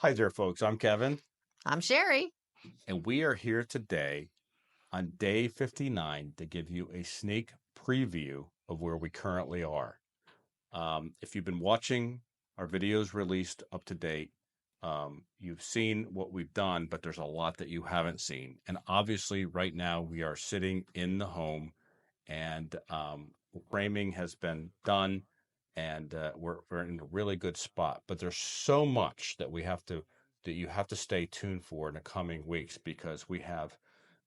Hi there, folks. I'm Kevin, I'm Sherry. and we are here today on day 59 to give you a sneak preview of where we currently are. If you've been watching our videos released up to date, you've seen what we've done, but there's a lot that you haven't seen. And obviously, right now, we are sitting in the home, and framing has been done, and we're in a really good spot. But there's so much that you have to stay tuned for in the coming weeks because we have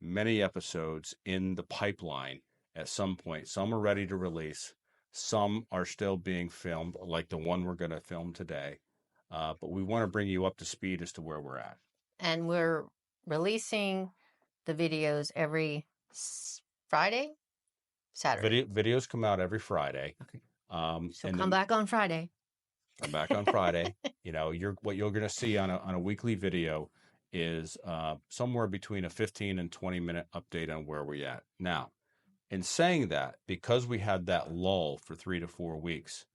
many episodes in the pipeline at some point. Some are ready to release, some are still being filmed, like the one we're going to film today. But we want to bring you up to speed as to where we're at. And we're releasing the videos every Friday, Saturday. Videos come out every Friday. Okay. So And come back on Friday. come back on Friday. What you're going to see on a weekly video is somewhere between a 15 and 20-minute update on where we're at. Now, in saying that, because we had that lull for 3 to 4 weeks,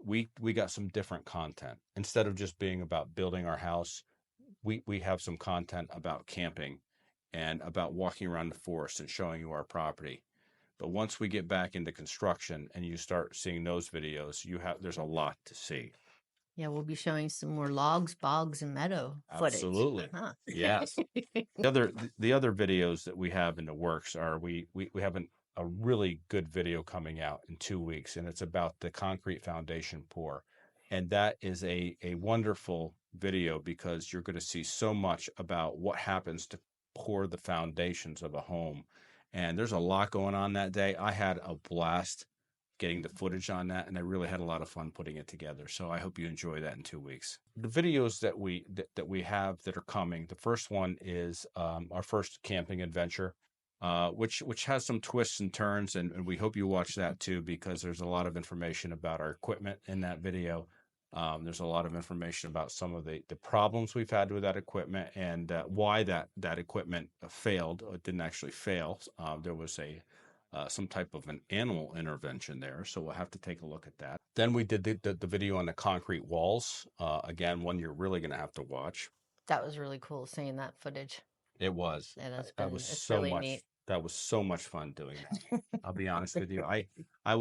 we got some different content. Instead of just being about building our house, we have some content about camping and about walking around the forest and showing you our property. But once we get back into construction and you start seeing those videos, there's a lot to see. Yeah, we'll be showing some more logs, bogs, and meadow footage. Absolutely. Huh? Yes. The other videos that we have in the works are we have a really good video coming out in 2 weeks, and it's about the concrete foundation pour. And that is a wonderful video because you're going to see so much about what happens to pour the foundations of a home. And there's a lot going on that day. I had a blast getting the footage on that, and I really had a lot of fun putting it together. So I hope you enjoy that in 2 weeks. The videos that we have that are coming. The first one is our first camping adventure, which has some twists and turns, and we hope you watch that too because there's a lot of information about our equipment in that video. There's a lot of information about some of the problems we've had with that equipment and why that equipment failed. It didn't actually fail. There was some type of an animal intervention there. So we'll have to take a look at that. Then we did the video on the concrete walls. Again, one you're really going to have to watch. That was really cool seeing that footage. It was. Yeah, It's really neat. That was so much fun doing that. I'll be honest with you. I had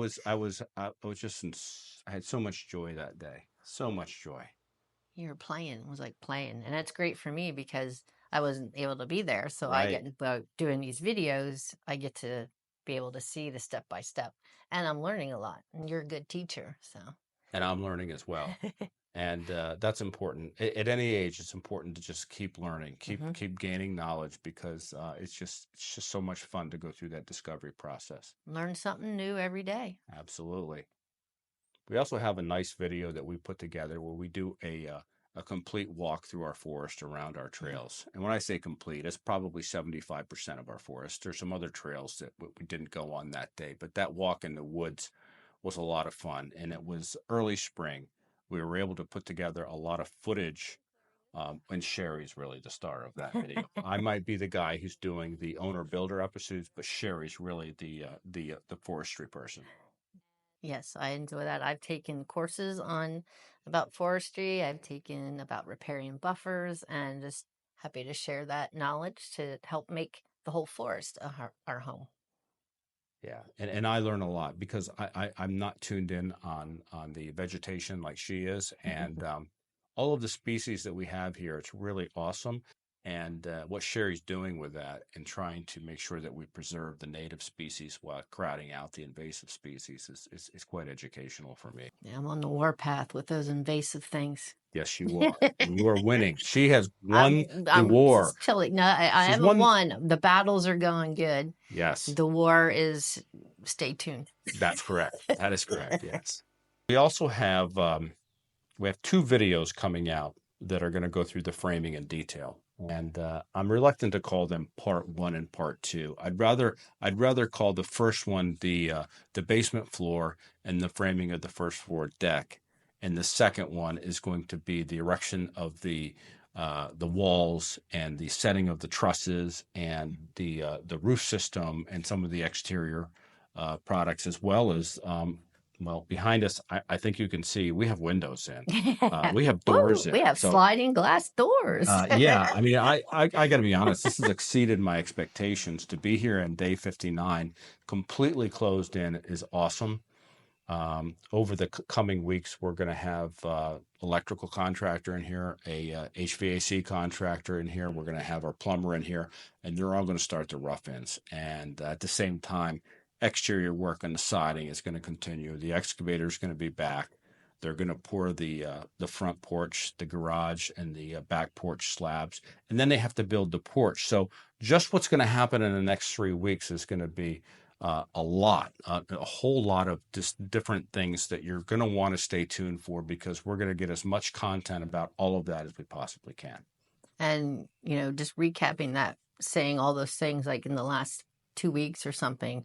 so much joy that day. So much joy. You were playing. It was like playing. And that's great for me because I wasn't able to be there. So Right. doing these videos, I get to be able to see the step by step. And I'm learning a lot. And you're a good teacher. So. And I'm learning as well. And that's important. At any age, it's important to just keep learning, keep gaining knowledge because it's just so much fun to go through that discovery process. Learn something new every day. Absolutely. We also have a nice video that we put together where we do a complete walk through our forest around our trails. And when I say complete, it's probably 75% of our forest. There's some other trails that we didn't go on that day, but that walk in the woods was a lot of fun. And it was early spring. We were able to put together a lot of footage. And Sherry's really the star of that video. I might be the guy who's doing the owner builder episodes, but Sherry's really the forestry person. Yes, I enjoy that. I've taken courses on about forestry. I've taken about repairing buffers and just happy to share that knowledge to help make the whole forest our home. Yeah, and I learn a lot because I'm not tuned in on the vegetation like she is, and all of the species that we have here, it's really awesome. And what Sherry's doing with that and trying to make sure that we preserve the native species while crowding out the invasive species is quite educational for me. Yeah, I'm on the warpath with those invasive things. Yes, you are. And you are winning. She has won the I'm war. chilly. No, I She's haven't won. The battles are going good. Yes. The war is, stay tuned. That's correct. That is correct. Yes. We also have we have 2 videos coming out that are going to go through the framing in detail. And I'm reluctant to call them part 1 and part 2. I'd rather call the first one the basement floor and the framing of the first floor deck, and the second one is going to be the erection of the walls and the setting of the trusses and the roof system and some of the exterior products, as well as well, behind us, I think you can see we have windows in. We have doors Woo, in. we have So sliding glass doors. yeah, I mean, I got to be honest. This has exceeded my expectations. To be here in day 59, completely closed in, is awesome. Over the coming weeks, we're going to have electrical contractor in here, a HVAC contractor in here. We're going to have our plumber in here, and they're all going to start the rough ends. And at the same time, exterior work on the siding is going to continue. The excavator is going to be back. They're going to pour the front porch, the garage, and the back porch slabs, and then they have to build the porch. So just what's going to happen in the next 3 weeks is going to be a whole lot of just different things that you're going to want to stay tuned for, because we're going to get as much content about all of that as we possibly can. And, just recapping that, saying all those things like in the last 2 weeks or something,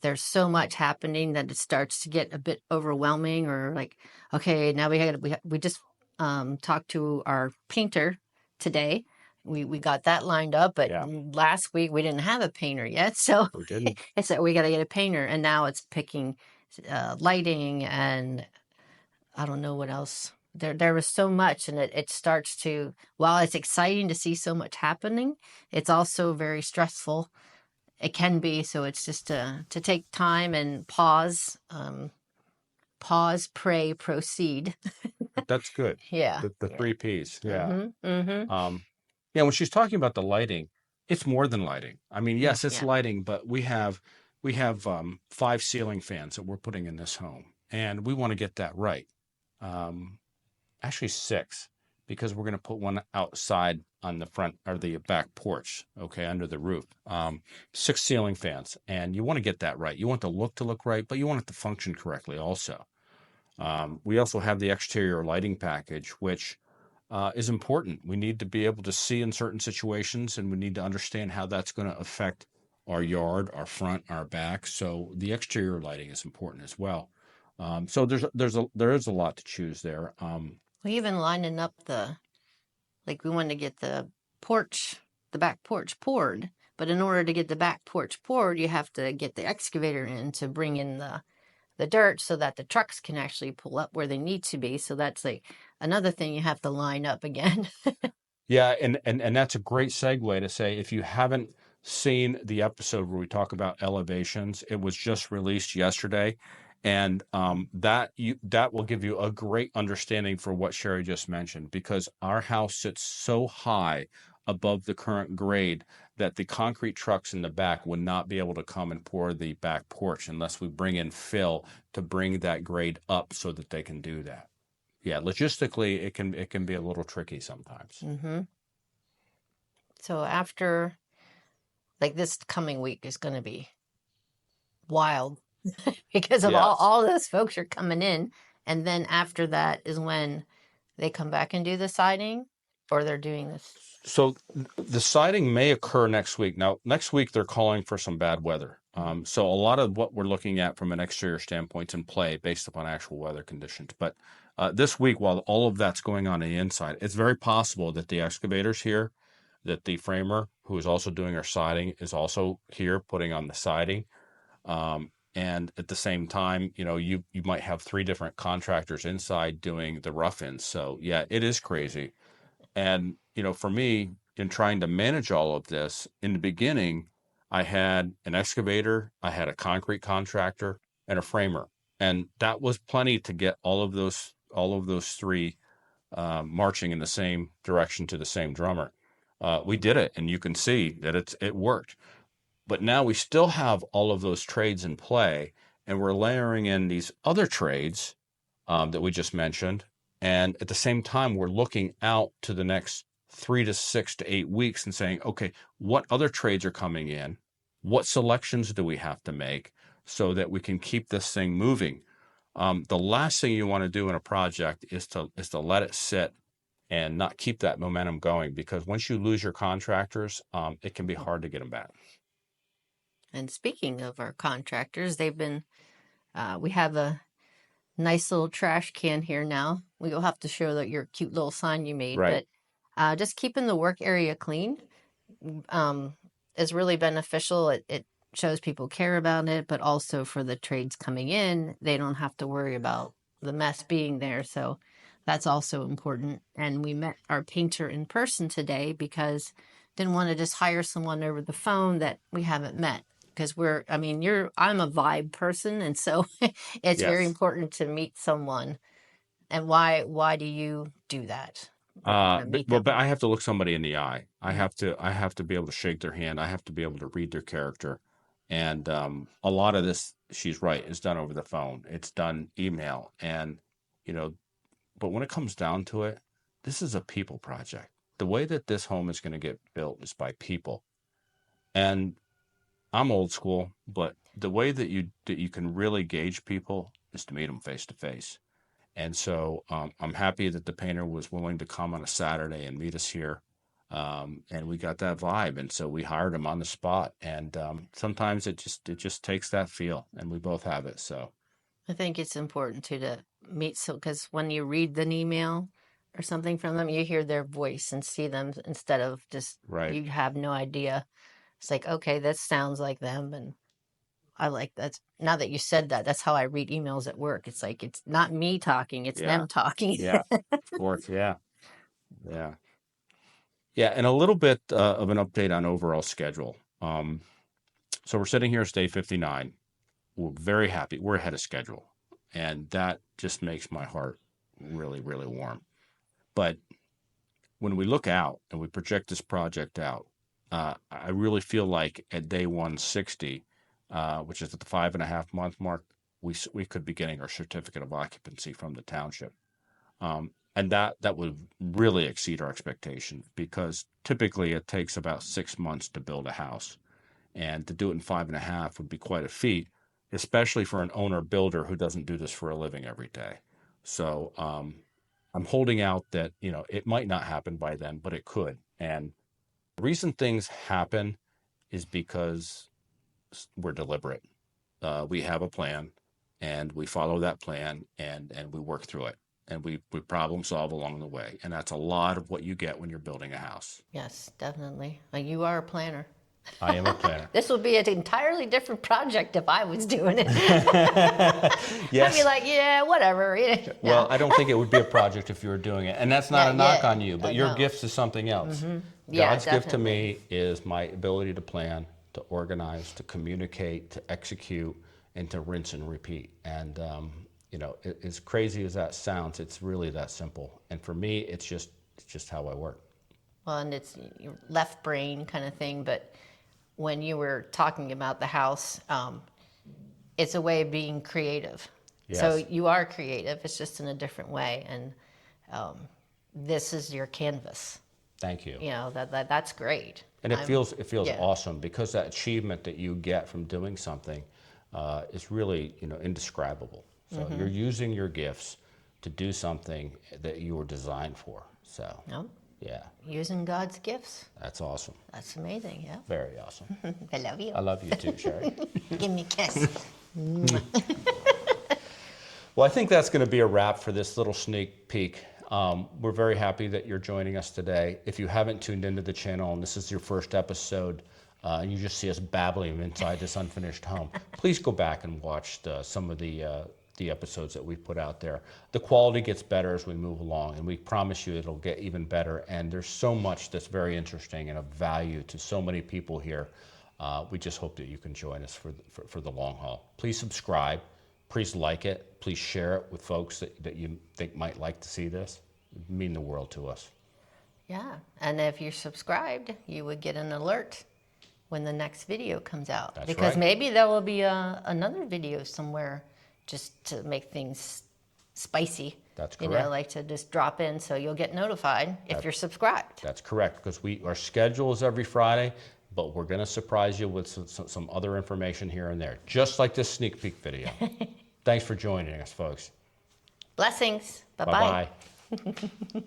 there's so much happening that it starts to get a bit overwhelming, or like, okay, now we just talked to our painter today. We got that lined up, but Yeah. last week we didn't have a painter yet. So We didn't. it's that we got to get a painter, and now it's picking lighting, and I don't know what else. There was so much, and it starts to, while it's exciting to see so much happening, it's also very stressful. It can be, so it's just to take time and pause, pray, proceed. That's good. Yeah. The Yeah. 3 Ps. Yeah. Mm-hmm. Yeah. When she's talking about the lighting, it's more than lighting. I mean, yes, it's Yeah. lighting, but we have 5 ceiling fans that we're putting in this home, and we want to get that right. Actually 6, because we're going to put one outside on the front or the back porch, okay, under the roof. 6 ceiling fans, and you want to get that right. You want the look to look right, but you want it to function correctly also. We also have the exterior lighting package, which is important. We need to be able to see in certain situations, and we need to understand how that's going to affect our yard, our front, our back. So the exterior lighting is important as well. So there is a lot to choose there. We even lining up we wanted to get the back porch poured, but in order to get the back porch poured, you have to get the excavator in to bring in the dirt so that the trucks can actually pull up where they need to be. So that's like another thing you have to line up again. Yeah, and that's a great segue to say, if you haven't seen the episode where we talk about elevations, it was just released yesterday, and that will give you a great understanding for what Sherry just mentioned, because our house sits so high above the current grade that the concrete trucks in the back would not be able to come and pour the back porch unless we bring in fill to bring that grade up so that they can do that. Yeah, logistically, it can be a little tricky sometimes. Mm-hmm. So after, this coming week is going to be wild because of Yes. all those folks are coming in, and then after that is when they come back and do the siding, or they're doing this. So the siding may occur next week. Now, next week they're calling for some bad weather. So a lot of what we're looking at from an exterior standpoint is in play based upon actual weather conditions. But this week, while all of that's going on the inside, it's very possible that the excavator's here, that the framer, who is also doing our siding, is also here putting on the siding. And at the same time, you might have 3 different contractors inside doing the rough ends. So yeah, it is crazy. And, for me, in trying to manage all of this, in the beginning, I had an excavator, I had a concrete contractor, and a framer. And that was plenty to get all of those 3 marching in the same direction to the same drummer. We did it, and you can see that it worked. But now we still have all of those trades in play, and we're layering in these other trades that we just mentioned. And at the same time, we're looking out to the next 3 to 6 to 8 weeks and saying, okay, what other trades are coming in? What selections do we have to make so that we can keep this thing moving? The last thing you want to do in a project is to let it sit and not keep that momentum going, because once you lose your contractors, it can be hard to get them back. And speaking of our contractors, they've been, we have a nice little trash can here now. We will have to show that your cute little sign you made, Right. but just keeping the work area clean is really beneficial. It shows people care about it, but also for the trades coming in, they don't have to worry about the mess being there. So that's also important. And we met our painter in person today because didn't want to just hire someone over the phone that we haven't met. Because I'm a vibe person, and so it's very Yes. important to meet someone. And why do you do that? Or want to meet them? But I have to look somebody in the eye. I have to be able to shake their hand. I have to be able to read their character. And a lot of this, she's right, is done over the phone. It's done email. And, you know, but when it comes down to it, this is a people project. The way that this home is going to get built is by people. And I'm old school, but the way that you can really gauge people is to meet them face to face. And so I'm happy that the painter was willing to come on a Saturday and meet us here. And we got that vibe. And so we hired him on the spot. And sometimes it just takes that feel, and we both have it. So I think it's important too to meet, so because when you read an email or something from them, you hear their voice and see them instead of just right. you have no idea. It's like, okay, that sounds like them, and I like that. Now that you said that, that's how I read emails at work. It's like it's not me talking, it's Yeah. them talking. Yeah. Of course. Yeah. Yeah. Yeah. And a little bit of an update on overall schedule. So we're sitting here, it's day 59. We're very happy. We're ahead of schedule. And that just makes my heart really, really warm. But when we look out and we project this project out, I really feel like at day 160, which is at the 5.5 month mark, we could be getting our certificate of occupancy from the township. And that would really exceed our expectations, because typically it takes about 6 months to build a house. And to do it in 5.5 would be quite a feat, especially for an owner builder who doesn't do this for a living every day. So I'm holding out that, it might not happen by then, but it could. And the reason things happen is because we're deliberate. We have a plan, and we follow that plan, and we work through it, and we problem solve along the way. And that's a lot of what you get when you're building a house. Yes, definitely. You are a planner. I am a planner. This would be an entirely different project if I was doing it. Yes. I'd be like, yeah, whatever. No. Well, I don't think it would be a project if you were doing it. And that's not a knock on you, but your no. gifts is something else. Yeah, God's gift to definitely. me is my ability to plan, to organize, to communicate, to execute, and to rinse and repeat. And, as crazy as that sounds, it's really that simple. And for me, it's just how I work. Well, and it's your left brain kind of thing, but when you were talking about the house, it's a way of being creative. Yes. So you are creative, it's just in a different way. And this is your canvas. Thank you. That's great. And it feels yeah. awesome, because that achievement that you get from doing something is really, indescribable. So you're using your gifts to do something that you were designed for. So No? yeah, Using God's gifts. that's awesome. That's amazing, yeah. Very awesome. I love you. I love you too, Sherry. Give me a kiss. Well, I think that's going to be a wrap for this little sneak peek. We're very happy that you're joining us today. If you haven't tuned into the channel and this is your first episode, and you just see us babbling inside this unfinished home, please go back and watch some of the episodes that we put out there. The quality gets better as we move along, and we promise you it'll get even better. And there's so much that's very interesting and of value to so many people here. We just hope that you can join us for the long haul. Please subscribe. Please like it. Please share it with folks that you think might like to see this. It would mean the world to us. Yeah, and if you're subscribed, you would get an alert when the next video comes out. That's because right. maybe there will be another video somewhere just to make things spicy. That's correct. Like to just drop in so you'll get notified if you're subscribed. That's correct, because our schedule is every Friday, but we're going to surprise you with some other information here and there, just like this sneak peek video. Thanks for joining us, folks. Blessings. Bye-bye. Bye-bye.